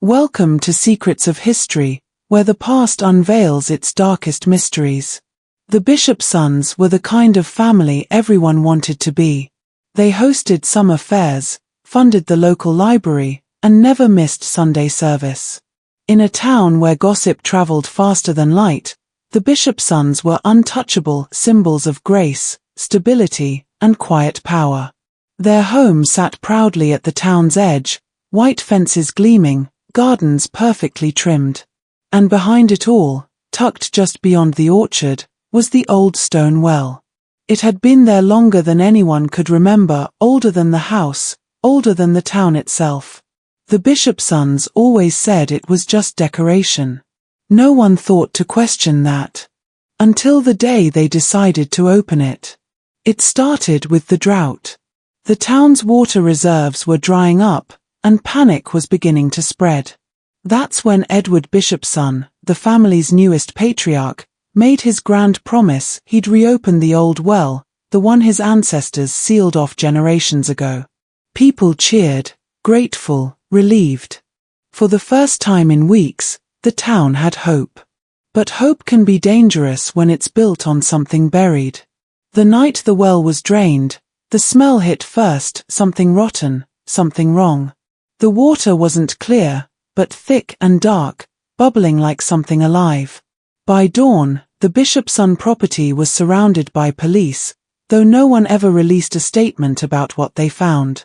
Welcome to Secrets of History, where the past unveils its darkest mysteries. The Bishopsons were the kind of family everyone wanted to be. They hosted summer fairs, funded the local library, and never missed Sunday service. In a town where gossip traveled faster than light, the Bishopsons were untouchable symbols of grace, stability, and quiet power. Their home sat proudly at the town's edge, white fences gleaming, gardens perfectly trimmed. And behind it all, tucked just beyond the orchard, was the old stone well. It had been there longer than anyone could remember, older than the house, older than the town itself. The Bishopsons always said it was just decoration. No one thought to question that. Until the day they decided to open it. It started with the drought. The town's water reserves were drying up, and panic was beginning to spread. That's when Edward Bishopson, the family's newest patriarch, made his grand promise he'd reopen the old well, the one his ancestors sealed off generations ago. People cheered, grateful, relieved. For the first time in weeks, the town had hope. But hope can be dangerous when it's built on something buried. The night the well was drained, the smell hit first, something rotten, something wrong. The water wasn't clear, but thick and dark, bubbling like something alive. By dawn, the Bishopson property was surrounded by police, though no one ever released a statement about what they found.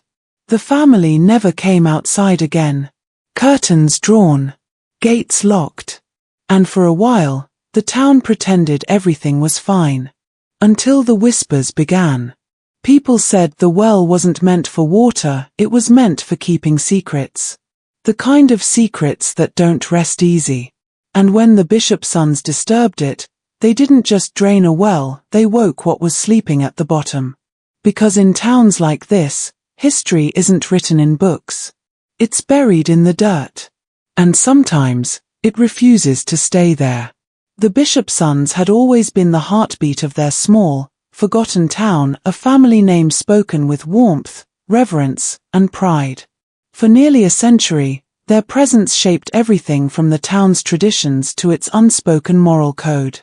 The family never came outside again. Curtains drawn, gates locked. And for a while, the town pretended everything was fine. Until the whispers began. People said the well wasn't meant for water, it was meant for keeping secrets. The kind of secrets that don't rest easy. And when the Bishopsons disturbed it, they didn't just drain a well, they woke what was sleeping at the bottom. Because in towns like this, history isn't written in books. It's buried in the dirt. And sometimes, it refuses to stay there. The Bishopsons had always been the heartbeat of their small, forgotten town, a family name spoken with warmth, reverence, and pride. For nearly a century, their presence shaped everything from the town's traditions to its unspoken moral code.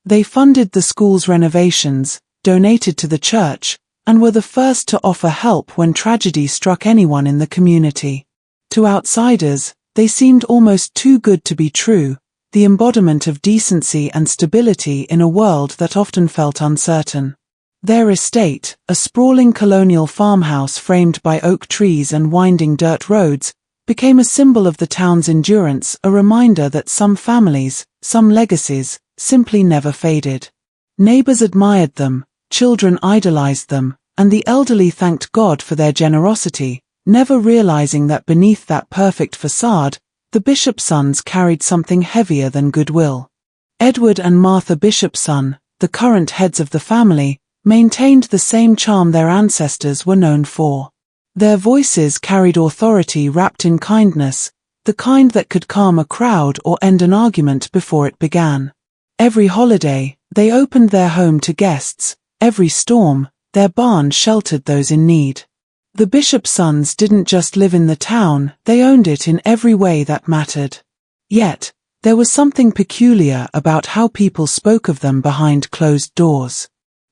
They funded the school's renovations, donated to the church, and were the first to offer help when tragedy struck anyone in the community. To outsiders, they seemed almost too good to be true, the embodiment of decency and stability in a world that often felt uncertain. Their estate, a sprawling colonial farmhouse framed by oak trees and winding dirt roads, became a symbol of the town's endurance, a reminder that some families, some legacies, simply never faded. Neighbors admired them, children idolized them, and the elderly thanked God for their generosity, never realizing that beneath that perfect facade, the Bishopsons carried something heavier than goodwill. Edward and Martha Bishopson, the current heads of the family, maintained the same charm their ancestors were known for. Their voices carried authority wrapped in kindness, the kind that could calm a crowd or end an argument before it began. Every holiday, they opened their home to guests. Every storm, their barn sheltered those in need. The Bishopsons didn't just live in the town, they owned it in every way that mattered. Yet, there was something peculiar about how people spoke of them behind closed doors.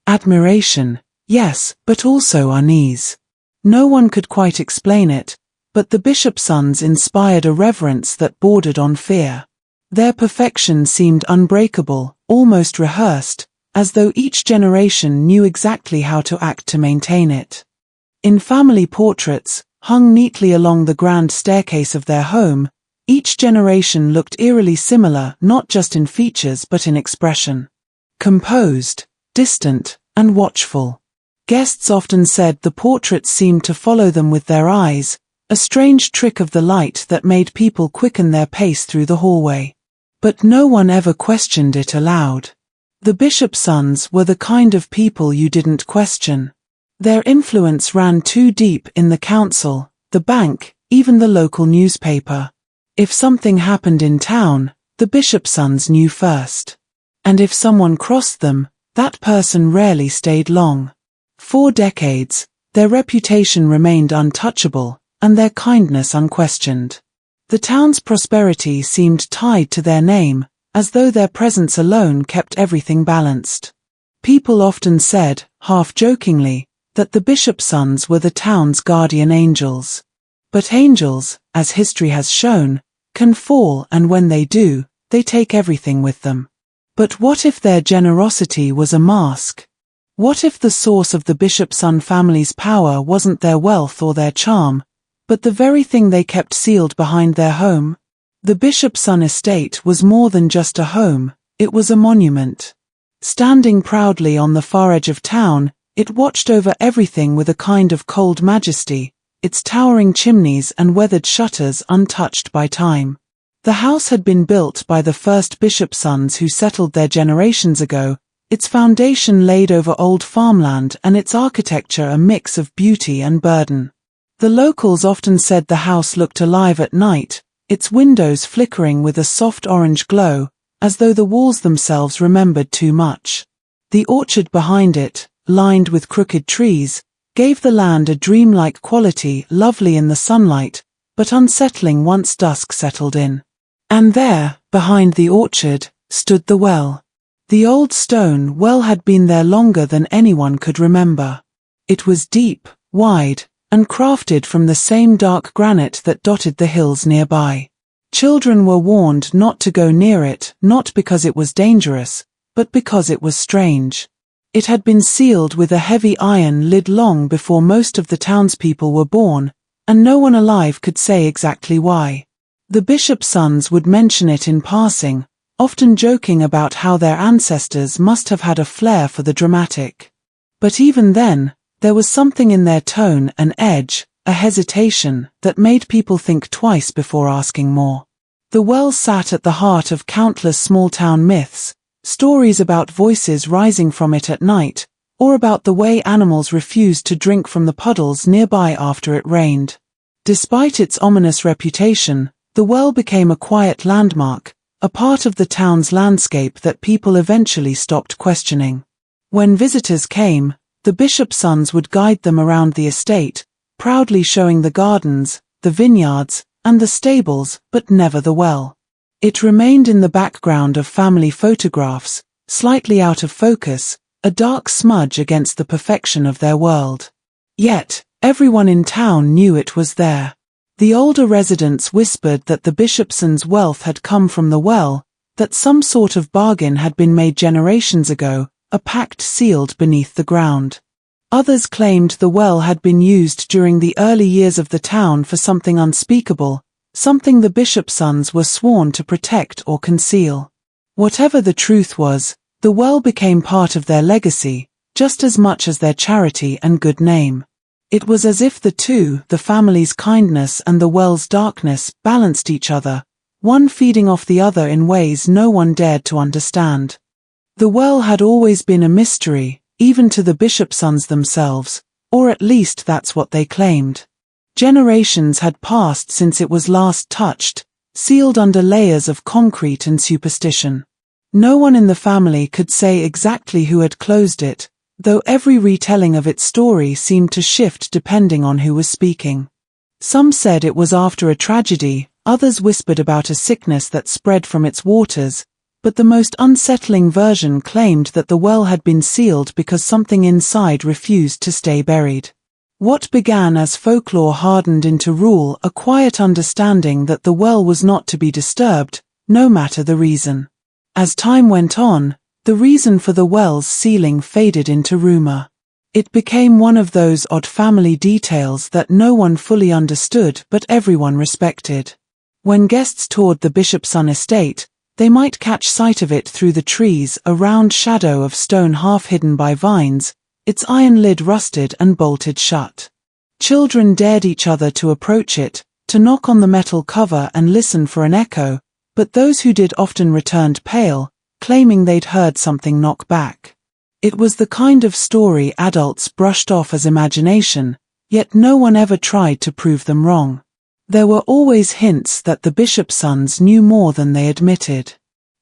Admiration, yes, but also unease. No one could quite explain it, but the Bishopsons inspired a reverence that bordered on fear. Their perfection seemed unbreakable, almost rehearsed, as though each generation knew exactly how to act to maintain it. In family portraits, hung neatly along the grand staircase of their home, each generation looked eerily similar not just in features but in expression. Composed, distant, and watchful. Guests often said the portraits seemed to follow them with their eyes, a strange trick of the light that made people quicken their pace through the hallway. But no one ever questioned it aloud. The Bishopsons were the kind of people you didn't question. Their influence ran too deep in the council, the bank, even the local newspaper. If something happened in town, the Bishopsons knew first. And if someone crossed them, that person rarely stayed long. For decades, their reputation remained untouchable, and their kindness unquestioned. The town's prosperity seemed tied to their name, as though their presence alone kept everything balanced. People often said, half-jokingly, that the Bishopsons were the town's guardian angels. But angels, as history has shown, can fall, and when they do, they take everything with them. But what if their generosity was a mask? What if the source of the Bishopson family's power wasn't their wealth or their charm, but the very thing they kept sealed behind their home? The Bishopson estate was more than just a home, it was a monument. Standing proudly on the far edge of town, it watched over everything with a kind of cold majesty, its towering chimneys and weathered shutters untouched by time. The house had been built by the first Bishopsons who settled there generations ago, its foundation laid over old farmland and its architecture a mix of beauty and burden. The locals often said the house looked alive at night, its windows flickering with a soft orange glow, as though the walls themselves remembered too much. The orchard behind it, lined with crooked trees, gave the land a dreamlike quality, lovely in the sunlight, but unsettling once dusk settled in. And there, behind the orchard, stood the well. The old stone well had been there longer than anyone could remember. It was deep, wide, and crafted from the same dark granite that dotted the hills nearby. Children were warned not to go near it, not because it was dangerous, but because it was strange. It had been sealed with a heavy iron lid long before most of the townspeople were born, and no one alive could say exactly why. The Bishopsons would mention it in passing, often joking about how their ancestors must have had a flair for the dramatic. But even then, there was something in their tone, an edge, a hesitation, that made people think twice before asking more. The well sat at the heart of countless small-town myths, stories about voices rising from it at night, or about the way animals refused to drink from the puddles nearby after it rained. Despite its ominous reputation, the well became a quiet landmark, a part of the town's landscape that people eventually stopped questioning. When visitors came, the Bishopsons would guide them around the estate, proudly showing the gardens, the vineyards, and the stables, but never the well. It remained in the background of family photographs, slightly out of focus, a dark smudge against the perfection of their world. Yet, everyone in town knew it was there. The older residents whispered that the Bishopsons' wealth had come from the well, that some sort of bargain had been made generations ago, a pact sealed beneath the ground. Others claimed the well had been used during the early years of the town for something unspeakable, something the Bishopsons were sworn to protect or conceal. Whatever the truth was, the well became part of their legacy, just as much as their charity and good name. It was as if the two, the family's kindness and the well's darkness, balanced each other, one feeding off the other in ways no one dared to understand. The well had always been a mystery, even to the Bishopsons themselves, or at least that's what they claimed. Generations had passed since it was last touched, sealed under layers of concrete and superstition. No one in the family could say exactly who had closed it, though every retelling of its story seemed to shift depending on who was speaking. Some said it was after a tragedy, others whispered about a sickness that spread from its waters, but the most unsettling version claimed that the well had been sealed because something inside refused to stay buried. What began as folklore hardened into rule, a quiet understanding that the well was not to be disturbed, no matter the reason. As time went on, the reason for the well's sealing faded into rumor. It became one of those odd family details that no one fully understood but everyone respected. When guests toured the Bishopson estate, they might catch sight of it through the trees, a round shadow of stone half hidden by vines, its iron lid rusted and bolted shut. Children dared each other to approach it, to knock on the metal cover and listen for an echo, but those who did often returned pale, claiming they'd heard something knock back. It was the kind of story adults brushed off as imagination, yet no one ever tried to prove them wrong. There were always hints that the Bishopsons knew more than they admitted.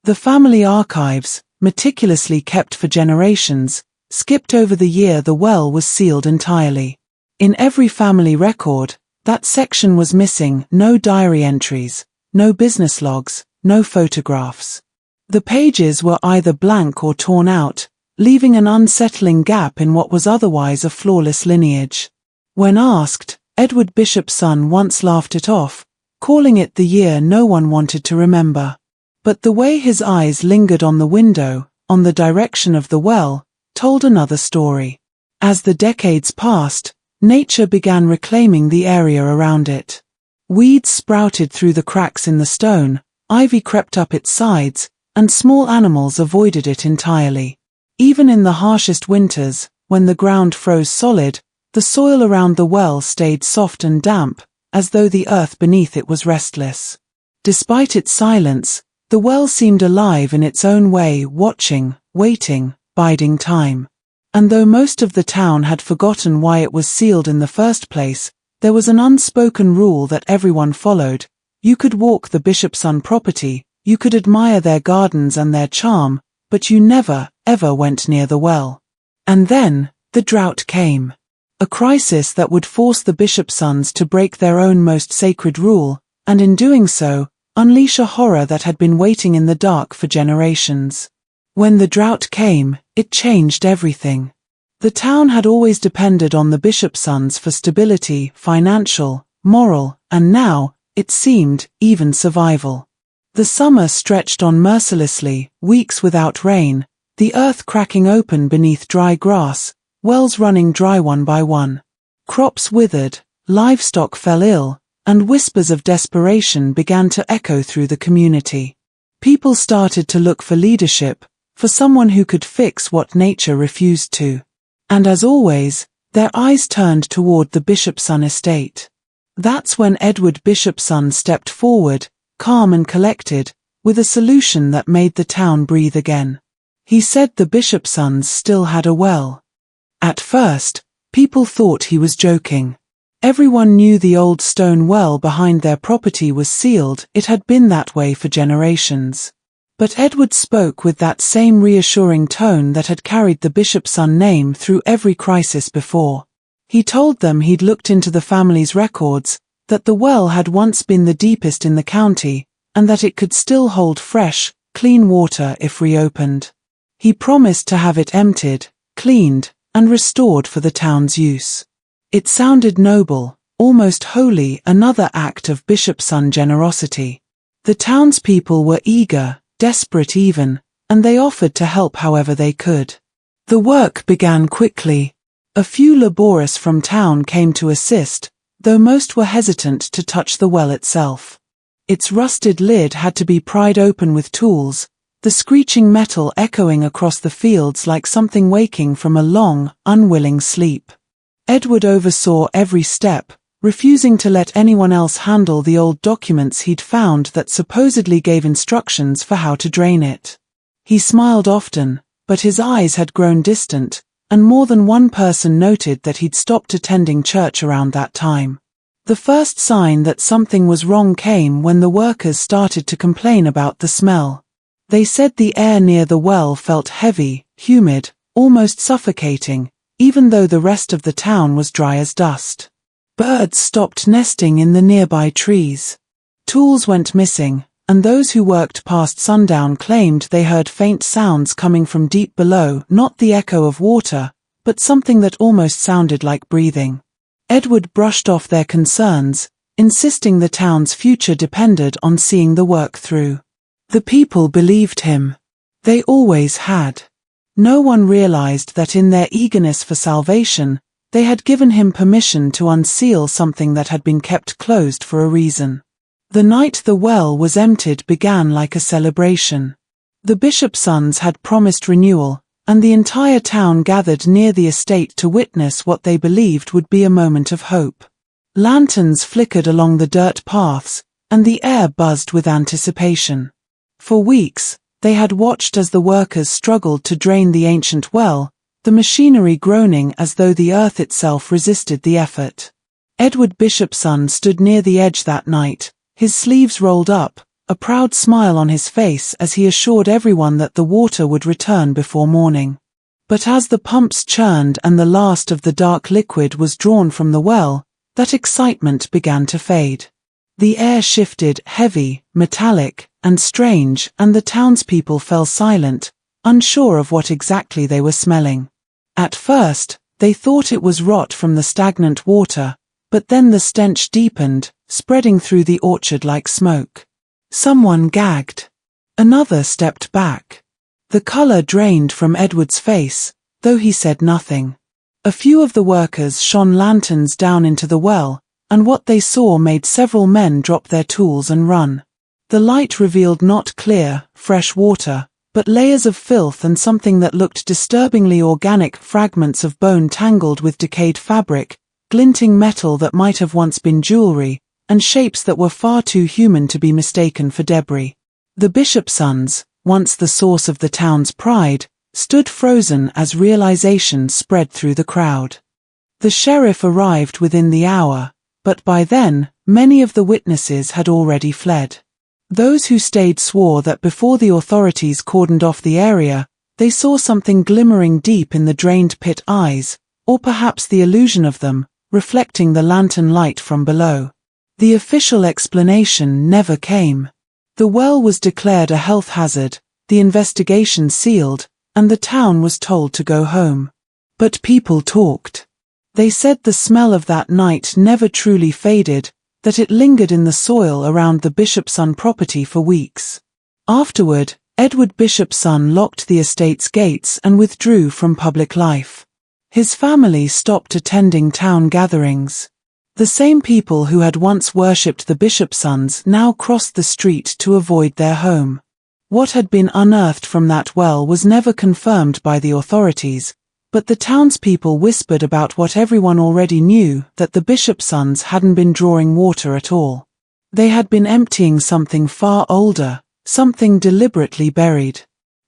The family archives, meticulously kept for generations, skipped over the year the well was sealed entirely. In every family record, That section was missing, no diary entries, no business logs, no photographs. The pages were either blank or torn out, leaving an unsettling gap in what was otherwise a flawless lineage. When asked, Edward Bishopson once laughed it off, calling it the year no one wanted to remember. But the way his eyes lingered on the window, on the direction of the well, told another story. As the decades passed, nature began reclaiming the area around it. Weeds sprouted through the cracks in the stone, ivy crept up its sides, and small animals avoided it entirely. Even in the harshest winters, when the ground froze solid, the soil around the well stayed soft and damp, as though the earth beneath it was restless. Despite its silence, the well seemed alive in its own way, watching, waiting, biding time. And though most of the town had forgotten why it was sealed in the first place, there was an unspoken rule that everyone followed. You could walk the Bishopson property, you could admire their gardens and their charm, but you never, ever went near the well. And then, the drought came. A crisis that would force the Bishopsons to break their own most sacred rule, and in doing so, unleash a horror that had been waiting in the dark for generations. When the drought came, it changed everything. The town had always depended on the Bishopsons for stability, financial, moral, and now, it seemed, even survival. The summer stretched on mercilessly, weeks without rain, the earth cracking open beneath dry grass, wells running dry one by one. Crops withered, livestock fell ill, and whispers of desperation began to echo through the community. People started to look for leadership, for someone who could fix what nature refused to. And as always, their eyes turned toward the Bishopson estate. That's when Edward Bishopson stepped forward, calm and collected, with a solution that made the town breathe again. He said the Bishopsons still had a well. At first, people thought he was joking. Everyone knew the old stone well behind their property was sealed, it had been that way for generations. But Edward spoke with that same reassuring tone that had carried the Bishopson name through every crisis before. He told them he'd looked into the family's records, that the well had once been the deepest in the county, and that it could still hold fresh, clean water if reopened. He promised to have it emptied, cleaned, and restored for the town's use. It sounded noble, almost holy, another act of Bishopson generosity. The townspeople were eager, desperate even, and they offered to help however they could. The work began quickly. A few laborious from town came to assist, though most were hesitant to touch the well itself. Its rusted lid had to be pried open with tools, the screeching metal echoing across the fields like something waking from a long, unwilling sleep. Edward oversaw every step, refusing to let anyone else handle the old documents he'd found that supposedly gave instructions for how to drain it. He smiled often, but his eyes had grown distant, and more than one person noted that he'd stopped attending church around that time. The first sign that something was wrong came when the workers started to complain about the smell. They said the air near the well felt heavy, humid, almost suffocating, even though the rest of the town was dry as dust. Birds stopped nesting in the nearby trees. Tools went missing, and those who worked past sundown claimed they heard faint sounds coming from deep below, not the echo of water, but something that almost sounded like breathing. Edward brushed off their concerns, insisting the town's future depended on seeing the work through. The people believed him. They always had. No one realized that in their eagerness for salvation, they had given him permission to unseal something that had been kept closed for a reason. The night the well was emptied began like a celebration. The Bishopsons had promised renewal, and the entire town gathered near the estate to witness what they believed would be a moment of hope. Lanterns flickered along the dirt paths, and the air buzzed with anticipation. For weeks, they had watched as the workers struggled to drain the ancient well, the machinery groaning as though the earth itself resisted the effort. Edward Bishopson stood near the edge that night, his sleeves rolled up, a proud smile on his face as he assured everyone that the water would return before morning. But as the pumps churned and the last of the dark liquid was drawn from the well, that excitement began to fade. The air shifted, heavy, metallic, and strange, and the townspeople fell silent, unsure of what exactly they were smelling. At first, they thought it was rot from the stagnant water, but then the stench deepened, spreading through the orchard like smoke. Someone gagged. Another stepped back. The color drained from Edward's face, though he said nothing. A few of the workers shone lanterns down into the well, and what they saw made several men drop their tools and run. The light revealed not clear, fresh water, but layers of filth and something that looked disturbingly organic, fragments of bone tangled with decayed fabric, glinting metal that might have once been jewelry, and shapes that were far too human to be mistaken for debris. The Bishopsons, once the source of the town's pride, stood frozen as realization spread through the crowd. The sheriff arrived within the hour, but by then, many of the witnesses had already fled. Those who stayed swore that before the authorities cordoned off the area, they saw something glimmering deep in the drained pit eyes, or perhaps the illusion of them, reflecting the lantern light from below. The official explanation never came. The well was declared a health hazard, the investigation sealed, and the town was told to go home. But people talked. They said the smell of that night never truly faded, that it lingered in the soil around the Bishopson property for weeks. Afterward, Edward Bishopson locked the estate's gates and withdrew from public life. His family stopped attending town gatherings. The same people who had once worshipped the Bishopsons now crossed the street to avoid their home. What had been unearthed from that well was never confirmed by the authorities, but the townspeople whispered about what everyone already knew, that the Bishopsons hadn't been drawing water at all. They had been emptying something far older, something deliberately buried.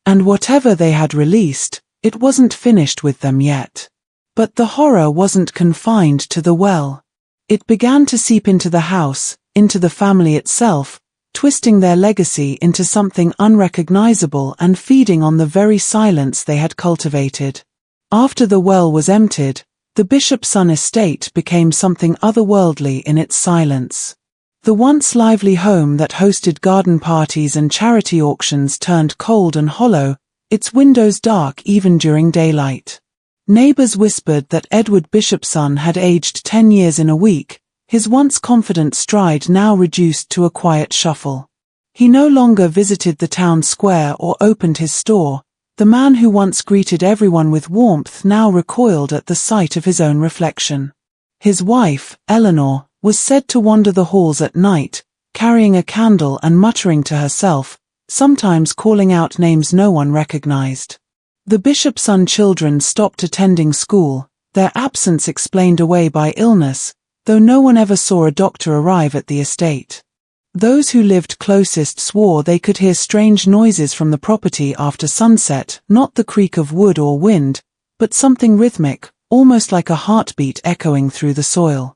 And whatever they had released, it wasn't finished with them yet. But the horror wasn't confined to the well. It began to seep into the house, into the family itself, twisting their legacy into something unrecognizable and feeding on the very silence they had cultivated. After the well was emptied, the Bishopson estate became something otherworldly in its silence. The once lively home that hosted garden parties and charity auctions turned cold and hollow, its windows dark even during daylight. Neighbors whispered that Edward Bishopson had aged 10 years in a week, his once confident stride now reduced to a quiet shuffle. He no longer visited the town square or opened his store. The man who once greeted everyone with warmth now recoiled at the sight of his own reflection. His wife, Eleanor, was said to wander the halls at night, carrying a candle and muttering to herself, sometimes calling out names no one recognized. The Bishopson children stopped attending school, their absence explained away by illness, though no one ever saw a doctor arrive at the estate. Those who lived closest swore they could hear strange noises from the property after sunset, not the creak of wood or wind, but something rhythmic, almost like a heartbeat echoing through the soil.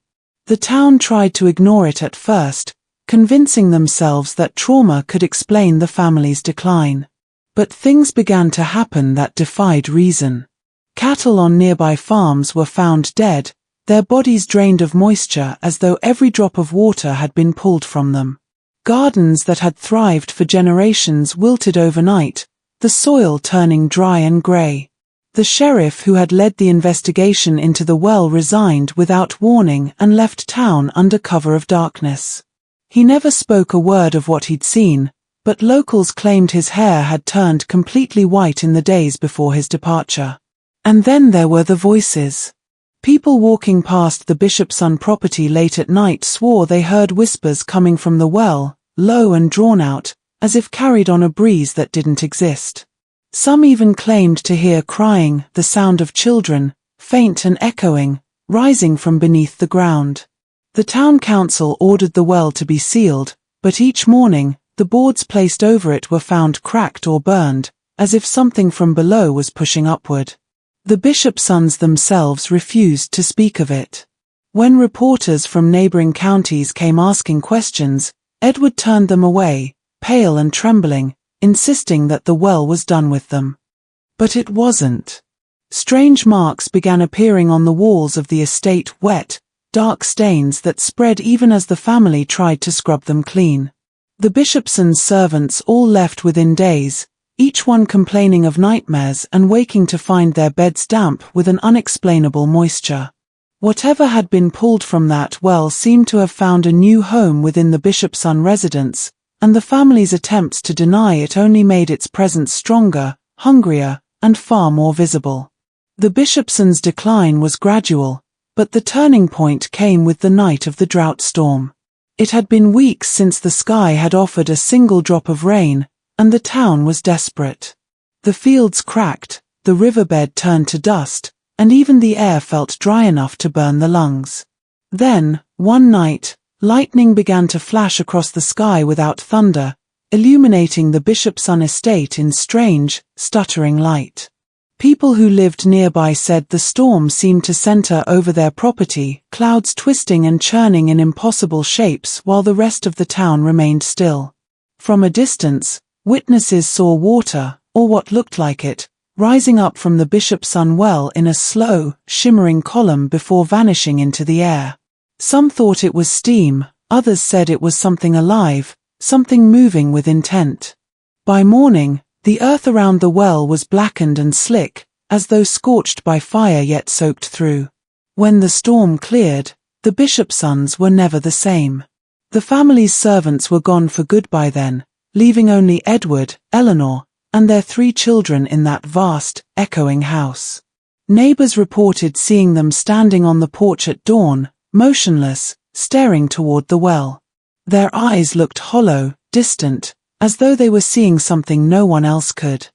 The town tried to ignore it at first, convincing themselves that trauma could explain the family's decline. But things began to happen that defied reason. Cattle on nearby farms were found dead, their bodies drained of moisture as though every drop of water had been pulled from them. Gardens that had thrived for generations wilted overnight, the soil turning dry and grey. The sheriff who had led the investigation into the well resigned without warning and left town under cover of darkness. He never spoke a word of what he'd seen, but locals claimed his hair had turned completely white in the days before his departure. And then there were the voices. People walking past the Bishopson property late at night swore they heard whispers coming from the well, low and drawn out, as if carried on a breeze that didn't exist. Some even claimed to hear crying, the sound of children, faint and echoing, rising from beneath the ground. The town council ordered the well to be sealed, but each morning, the boards placed over it were found cracked or burned, as if something from below was pushing upward. The Bishopsons themselves refused to speak of it. When reporters from neighboring counties came asking questions, Edward turned them away, pale and trembling, insisting that the well was done with them. But it wasn't. Strange marks began appearing on the walls of the estate, wet, dark stains that spread even as the family tried to scrub them clean. The Bishopsons' servants all left within days, each one complaining of nightmares and waking to find their beds damp with an unexplainable moisture. Whatever had been pulled from that well seemed to have found a new home within the Bishopson residence, and the family's attempts to deny it only made its presence stronger, hungrier, and far more visible. The Bishopsons' decline was gradual, but the turning point came with the night of the drought storm. It had been weeks since the sky had offered a single drop of rain, and the town was desperate. The fields cracked, the riverbed turned to dust, and even the air felt dry enough to burn the lungs. Then, one night, lightning began to flash across the sky without thunder, illuminating the Bishopson estate in strange, stuttering light. People who lived nearby said the storm seemed to center over their property, clouds twisting and churning in impossible shapes while the rest of the town remained still. From a distance, witnesses saw water, or what looked like it, rising up from the Bishopson well in a slow, shimmering column before vanishing into the air. Some thought it was steam, others said it was something alive, something moving with intent. By morning, the earth around the well was blackened and slick, as though scorched by fire yet soaked through. When the storm cleared, the Bishopsons were never the same. The family's servants were gone for good by then, leaving only Edward, Eleanor, and their 3 children in that vast, echoing house. Neighbors reported seeing them standing on the porch at dawn, motionless, staring toward the well. Their eyes looked hollow, distant, as though they were seeing something no one else could.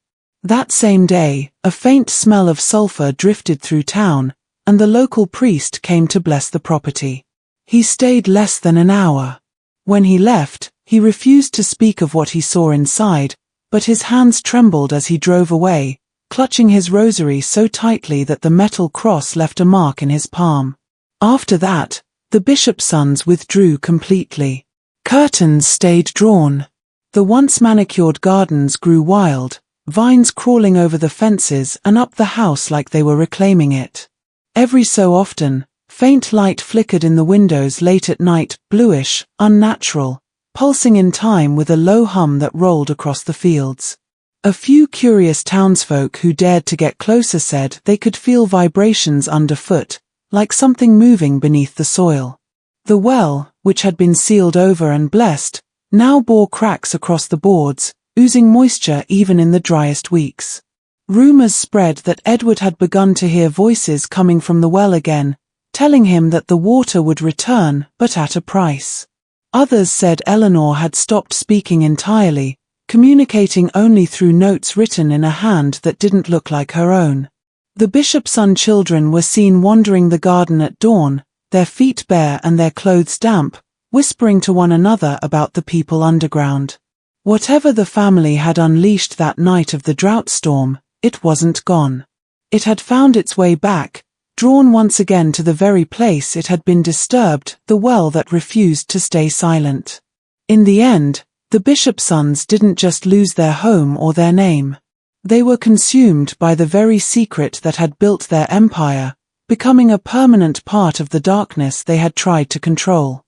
That same day, a faint smell of sulfur drifted through town, and the local priest came to bless the property. He stayed less than an hour. When he left, he refused to speak of what he saw inside, but his hands trembled as he drove away, clutching his rosary so tightly that the metal cross left a mark in his palm. After that, the Bishopsons withdrew completely. Curtains stayed drawn. The once manicured gardens grew wild, vines crawling over the fences and up the house like they were reclaiming it. Every so often, faint light flickered in the windows late at night, bluish, unnatural, pulsing in time with a low hum that rolled across the fields. A few curious townsfolk who dared to get closer said they could feel vibrations underfoot, like something moving beneath the soil. The well, which had been sealed over and blessed, now bore cracks across the boards, oozing moisture even in the driest weeks. Rumors spread that Edward had begun to hear voices coming from the well again, telling him that the water would return, but at a price. Others said Eleanor had stopped speaking entirely, communicating only through notes written in a hand that didn't look like her own. The Bishopson children were seen wandering the garden at dawn, their feet bare and their clothes damp, whispering to one another about the people underground. Whatever the family had unleashed that night of the drought storm, it wasn't gone. It had found its way back, drawn once again to the very place it had been disturbed, the well that refused to stay silent. In the end, the Bishopsons didn't just lose their home or their name. They were consumed by the very secret that had built their empire, becoming a permanent part of the darkness they had tried to control.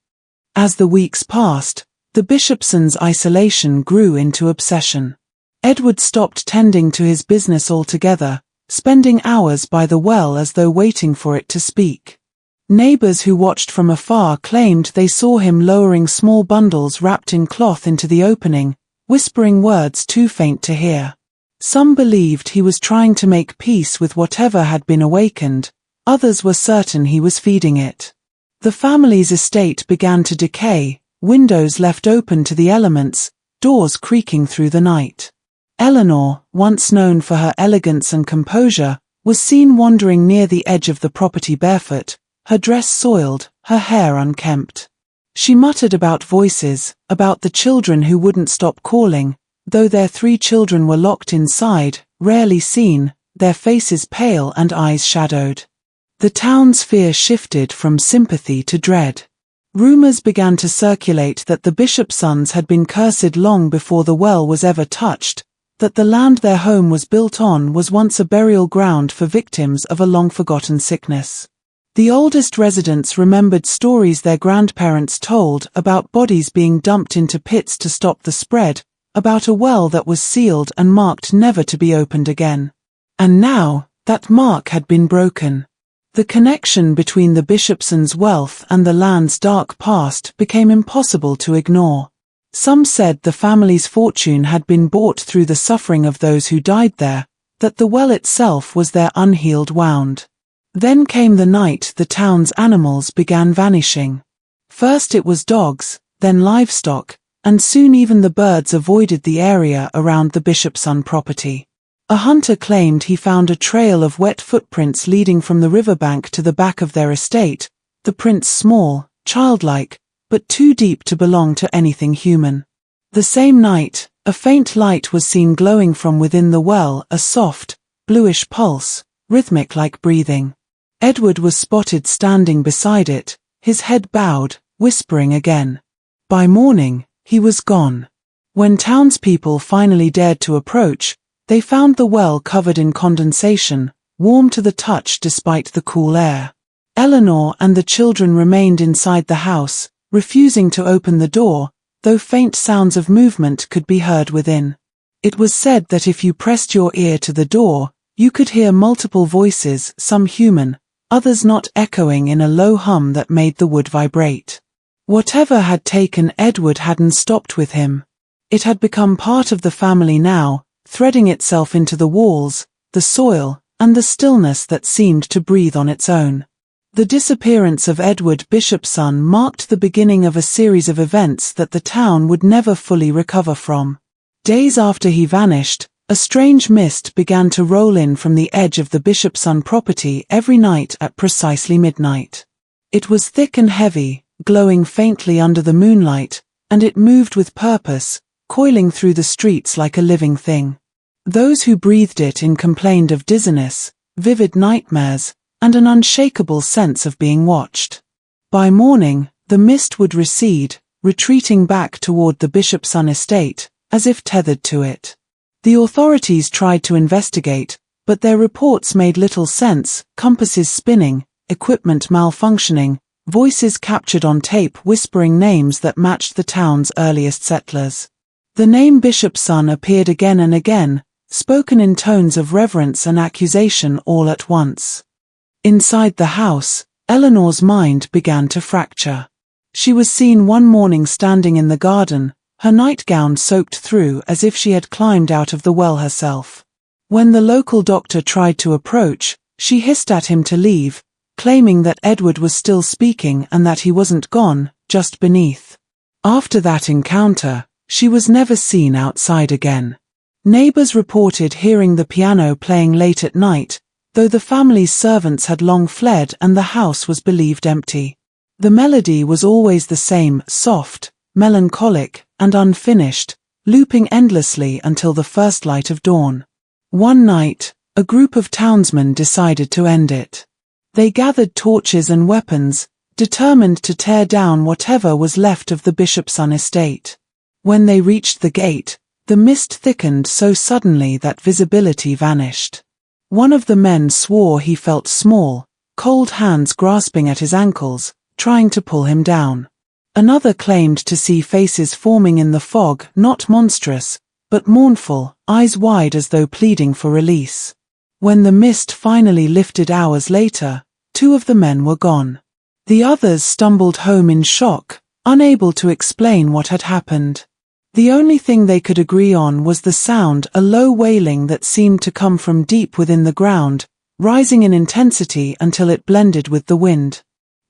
As the weeks passed, the Bishopsons' isolation grew into obsession. Edward stopped tending to his business altogether, spending hours by the well as though waiting for it to speak. Neighbors who watched from afar claimed they saw him lowering small bundles wrapped in cloth into the opening, whispering words too faint to hear. Some believed he was trying to make peace with whatever had been awakened, others were certain he was feeding it. The family's estate began to decay, windows left open to the elements, doors creaking through the night. Eleanor, once known for her elegance and composure, was seen wandering near the edge of the property barefoot, her dress soiled, her hair unkempt. She muttered about voices, about the children who wouldn't stop calling, though their 3 children were locked inside, rarely seen, their faces pale and eyes shadowed. The town's fear shifted from sympathy to dread. Rumors began to circulate that the Bishopsons had been cursed long before the well was ever touched, that the land their home was built on was once a burial ground for victims of a long-forgotten sickness. The oldest residents remembered stories their grandparents told about bodies being dumped into pits to stop the spread, about a well that was sealed and marked never to be opened again. And now, that mark had been broken. The connection between the Bishopsons' wealth and the land's dark past became impossible to ignore. Some said the family's fortune had been bought through the suffering of those who died there, that the well itself was their unhealed wound. Then came the night the town's animals began vanishing. First it was dogs, then livestock, and soon even the birds avoided the area around the Bishopson property. A hunter claimed he found a trail of wet footprints leading from the riverbank to the back of their estate, the prints small, childlike, but too deep to belong to anything human. The same night, a faint light was seen glowing from within the well, a soft, bluish pulse, rhythmic like breathing. Edward was spotted standing beside it, his head bowed, whispering again. By morning, he was gone. When townspeople finally dared to approach, they found the well covered in condensation, warm to the touch despite the cool air. Eleanor and the children remained inside the house, refusing to open the door, though faint sounds of movement could be heard within. It was said that if you pressed your ear to the door, you could hear multiple voices, some human, others not, echoing in a low hum that made the wood vibrate. Whatever had taken Edward hadn't stopped with him. It had become part of the family now, threading itself into the walls, the soil, and the stillness that seemed to breathe on its own. The disappearance of Edward Bishopson marked the beginning of a series of events that the town would never fully recover from. Days after he vanished, a strange mist began to roll in from the edge of the Bishopson property every night at precisely midnight. It was thick and heavy, glowing faintly under the moonlight, and it moved with purpose, coiling through the streets like a living thing. Those who breathed it in complained of dizziness, vivid nightmares, and an unshakable sense of being watched. By morning, the mist would recede, retreating back toward the Bishopson estate, as if tethered to it. The authorities tried to investigate, but their reports made little sense, compasses spinning, equipment malfunctioning, voices captured on tape whispering names that matched the town's earliest settlers. The name Bishopson appeared again and again, spoken in tones of reverence and accusation all at once. Inside the house, Eleanor's mind began to fracture. She was seen one morning standing in the garden, her nightgown soaked through as if she had climbed out of the well herself. When the local doctor tried to approach, she hissed at him to leave, claiming that Edward was still speaking and that he wasn't gone, just beneath. After that encounter, she was never seen outside again. Neighbors reported hearing the piano playing late at night, though the family's servants had long fled and the house was believed empty. The melody was always the same, soft, melancholic, and unfinished, looping endlessly until the first light of dawn. One night, a group of townsmen decided to end it. They gathered torches and weapons, determined to tear down whatever was left of the Bishopson estate. When they reached the gate, the mist thickened so suddenly that visibility vanished. One of the men swore he felt small, cold hands grasping at his ankles, trying to pull him down. Another claimed to see faces forming in the fog, not monstrous, but mournful, eyes wide as though pleading for release. When the mist finally lifted hours later, 2 of the men were gone. The others stumbled home in shock, unable to explain what had happened. The only thing they could agree on was the sound, a low wailing that seemed to come from deep within the ground, rising in intensity until it blended with the wind.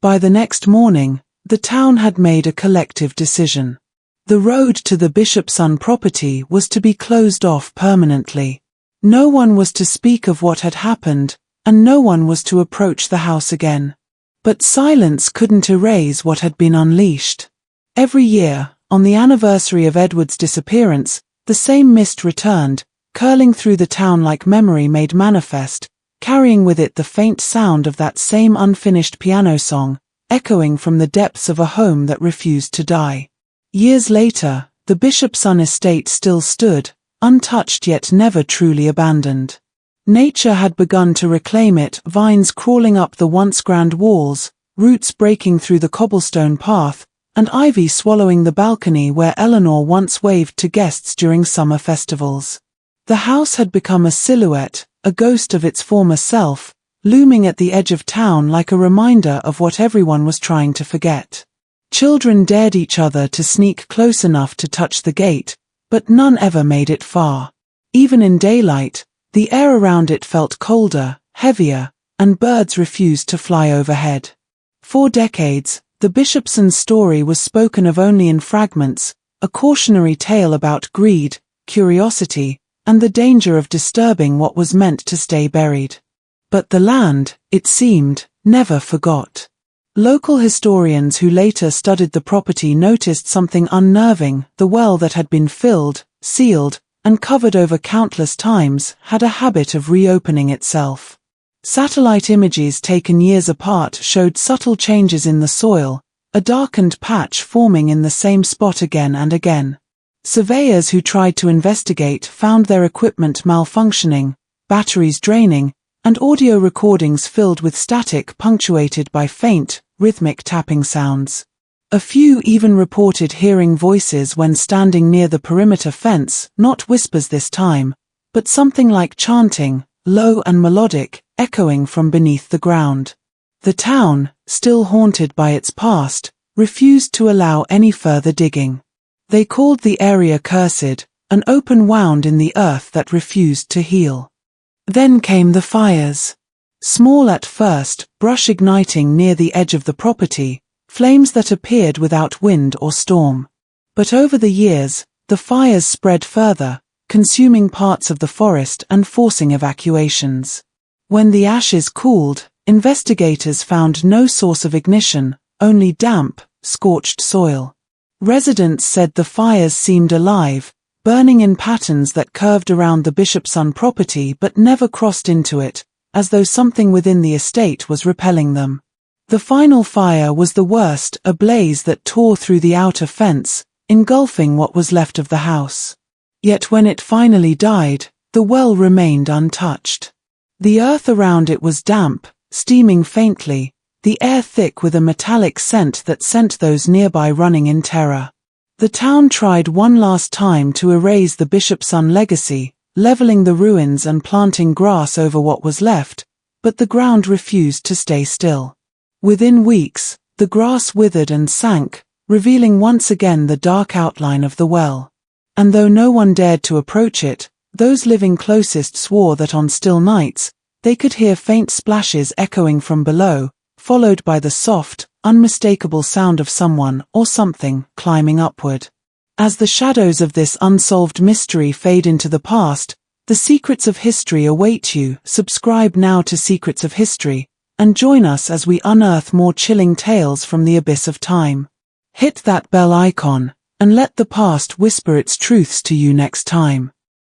By the next morning, the town had made a collective decision. The road to the Bishopson property was to be closed off permanently. No one was to speak of what had happened, and no one was to approach the house again. But silence couldn't erase what had been unleashed. Every year, on the anniversary of Edward's disappearance, the same mist returned, curling through the town like memory made manifest, carrying with it the faint sound of that same unfinished piano song, echoing from the depths of a home that refused to die. Years later, the Bishopson estate still stood, untouched yet never truly abandoned. Nature had begun to reclaim it, vines crawling up the once grand walls, roots breaking through the cobblestone path, and ivy swallowing the balcony where Eleanor once waved to guests during summer festivals. The house had become a silhouette, a ghost of its former self, looming at the edge of town like a reminder of what everyone was trying to forget. Children dared each other to sneak close enough to touch the gate, but none ever made it far. Even in daylight, the air around it felt colder, heavier, and birds refused to fly overhead. For decades, the Bishopsons' story was spoken of only in fragments, a cautionary tale about greed, curiosity, and the danger of disturbing what was meant to stay buried. But the land, it seemed, never forgot. Local historians who later studied the property noticed something unnerving. The well that had been filled, sealed, and covered over countless times had a habit of reopening itself. Satellite images taken years apart showed subtle changes in the soil, a darkened patch forming in the same spot again and again. Surveyors who tried to investigate found their equipment malfunctioning, batteries draining, and audio recordings filled with static punctuated by faint, rhythmic tapping sounds. A few even reported hearing voices when standing near the perimeter fence, not whispers this time, but something like chanting, low and melodic, echoing from beneath the ground. The town, still haunted by its past, refused to allow any further digging. They called the area cursed, an open wound in the earth that refused to heal. Then came the fires. Small at first, brush igniting near the edge of the property, flames that appeared without wind or storm. But over the years, the fires spread further, consuming parts of the forest and forcing evacuations. When the ashes cooled, investigators found no source of ignition, only damp, scorched soil. Residents said the fires seemed alive, burning in patterns that curved around the Bishopson property but never crossed into it, as though something within the estate was repelling them. The final fire was the worst, a blaze that tore through the outer fence, engulfing what was left of the house. Yet when it finally died, the well remained untouched. The earth around it was damp, steaming faintly, the air thick with a metallic scent that sent those nearby running in terror. The town tried one last time to erase the Bishopson legacy, leveling the ruins and planting grass over what was left, but the ground refused to stay still. Within weeks, the grass withered and sank, revealing once again the dark outline of the well. And though no one dared to approach it, those living closest swore that on still nights, they could hear faint splashes echoing from below, followed by the soft, unmistakable sound of someone or something climbing upward. As the shadows of this unsolved mystery fade into the past, the secrets of history await you. Subscribe now to Secrets of History, and join us as we unearth more chilling tales from the abyss of time. Hit that bell icon, and let the past whisper its truths to you next time.